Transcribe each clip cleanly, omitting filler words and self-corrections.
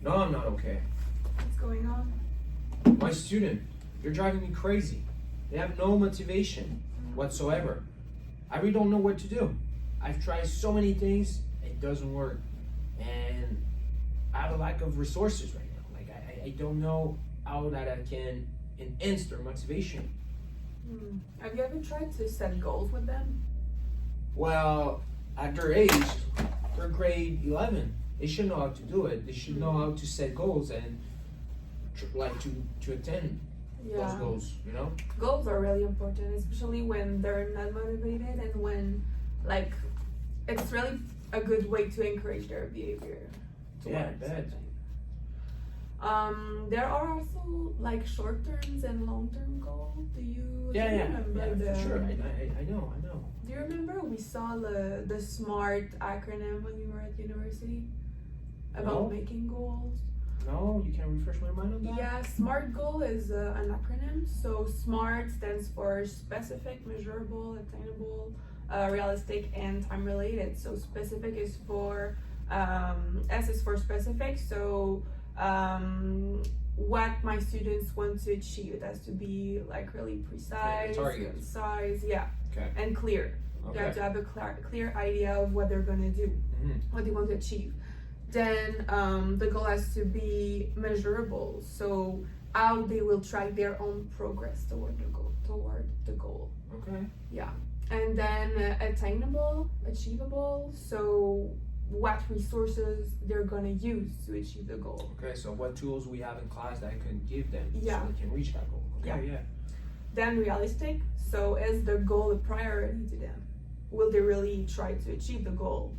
No, I'm not okay. What's going on? My student, they're driving me crazy. They have no motivation whatsoever. I really don't know what to do. I've tried so many things, it doesn't work. And I have a lack of resources right now. Like, I don't know how that I can enhance their motivation. Have you ever tried to set goals with them? Well, at their age, they're grade 11. They should know how to do it. They should know how to set goals and to attend those goals, you know? Goals are really important, especially when they're not motivated and when, like, it's really a good way to encourage their behavior towards something. There are also like short terms and long term goals. Do you remember for sure. I know. Do you remember we saw the SMART acronym when we were at university about making goals? No, you can refresh my mind on that? Yeah, SMART goal is an acronym. So SMART stands for specific, measurable, attainable, realistic, and time related. So specific is for S is for specific. So what my students want to achieve, it has to be like really precise, concise, and clear. They have to have a clear idea of what they're gonna do, what they want to achieve. Then the goal has to be measurable, so how they will track their own progress toward the goal. Okay. Yeah. And then attainable, achievable, so what resources they're gonna use to achieve the goal. Okay, so what tools we have in class that I can give them so they can reach that goal. Okay, yeah. Then realistic, so is the goal a priority to them? Will they really try to achieve the goal?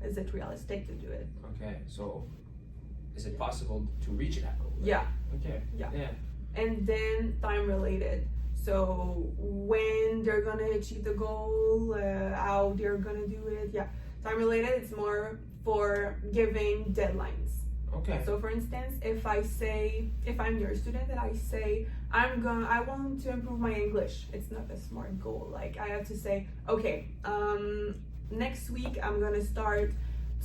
Is it realistic to do it? Okay, so is it possible to reach that goal? Right? Yeah. Okay. Yeah. And then time related. So when they're gonna achieve the goal, how they're gonna do it. Yeah. Time related, it's more for giving deadlines. Okay. So for instance, if I'm your student and I say I want to improve my English, it's not a SMART goal. Like I have to say, okay, next week I'm gonna start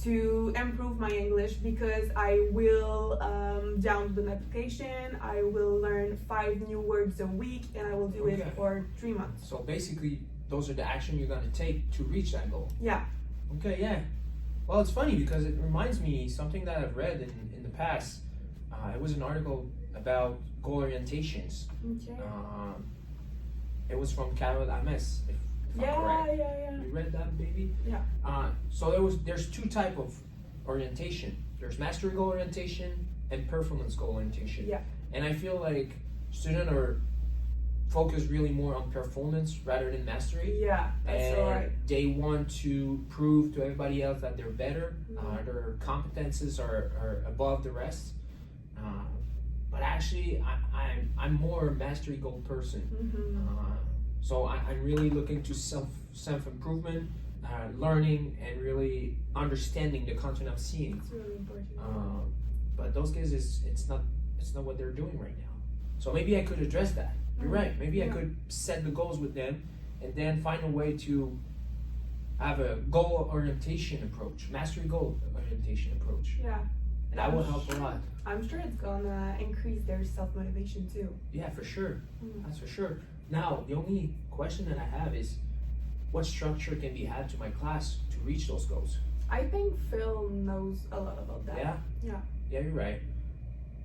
to improve my English because I will download an application, I will learn 5 new words a week, and I will do it for 3 months. So basically, those are the action you're gonna take to reach that goal. Yeah. Okay, yeah. Well, it's funny because it reminds me something that I've read in the past. It was an article about goal orientations. Okay. It was from Carol Ames, if I'm correct. Yeah. You read that, baby? Yeah. So there's 2 type of orientation. There's mastery goal orientation and performance goal orientation. Yeah. And I feel like students are focused really more on performance rather than mastery. Yeah, that's right. They want to prove to everybody else that they're better. Their competences are above the rest. But actually, I'm more a mastery goal person. So I'm really looking to self improvement, learning, and really understanding the content I'm seeing. It's really important. But those guys, it's not what they're doing right now. So maybe I could address that. You're right. Maybe I could set the goals with them, and then find a way to have a goal orientation approach, mastery goal orientation approach. Yeah. And that will help a lot. I'm sure it's gonna increase their self-motivation too. Yeah, for sure. That's for sure. Now, the only question that I have is, what structure can be had to my class to reach those goals? I think Phil knows a lot about that. Yeah? Yeah. Yeah, you're right.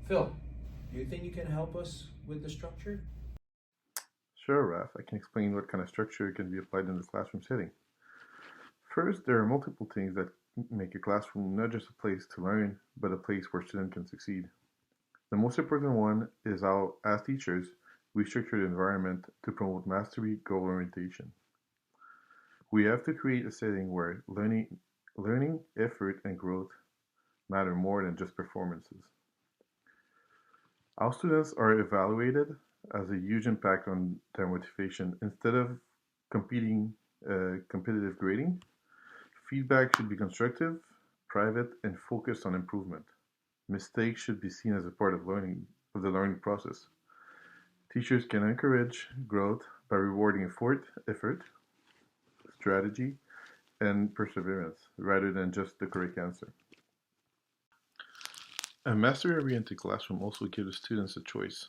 Phil, do you think you can help us with the structure? Sure, Raf. I can explain what kind of structure can be applied in the classroom setting. First, there are multiple things that make a classroom not just a place to learn, but a place where students can succeed. The most important one is how, as teachers, we structure the environment to promote mastery goal orientation. We have to create a setting where learning, effort, and growth matter more than just performances. Our students are evaluated has a huge impact on their motivation. Instead of competitive grading, feedback should be constructive, private, and focused on improvement. Mistakes should be seen as a part of the learning process. Teachers can encourage growth by rewarding effort, strategy, and perseverance, rather than just the correct answer. A mastery-oriented classroom also gives students a choice,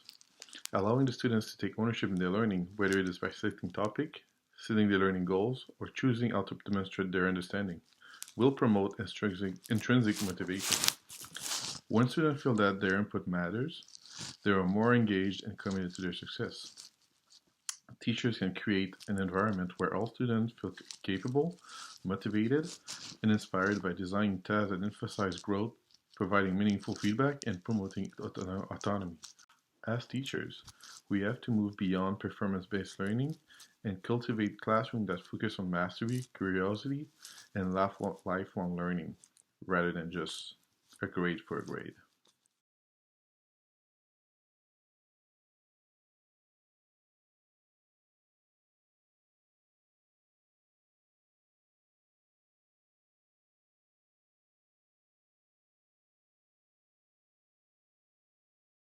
allowing the students to take ownership in their learning, whether it is by selecting topic, setting their learning goals, or choosing how to demonstrate their understanding, will promote intrinsic motivation. When students feel that their input matters, they are more engaged and committed to their success. Teachers can create an environment where all students feel capable, motivated, and inspired by designing tasks that emphasize growth, providing meaningful feedback, and promoting autonomy. As teachers, we have to move beyond performance-based learning and cultivate classrooms that focus on mastery, curiosity, and lifelong learning, rather than just a grade for a grade.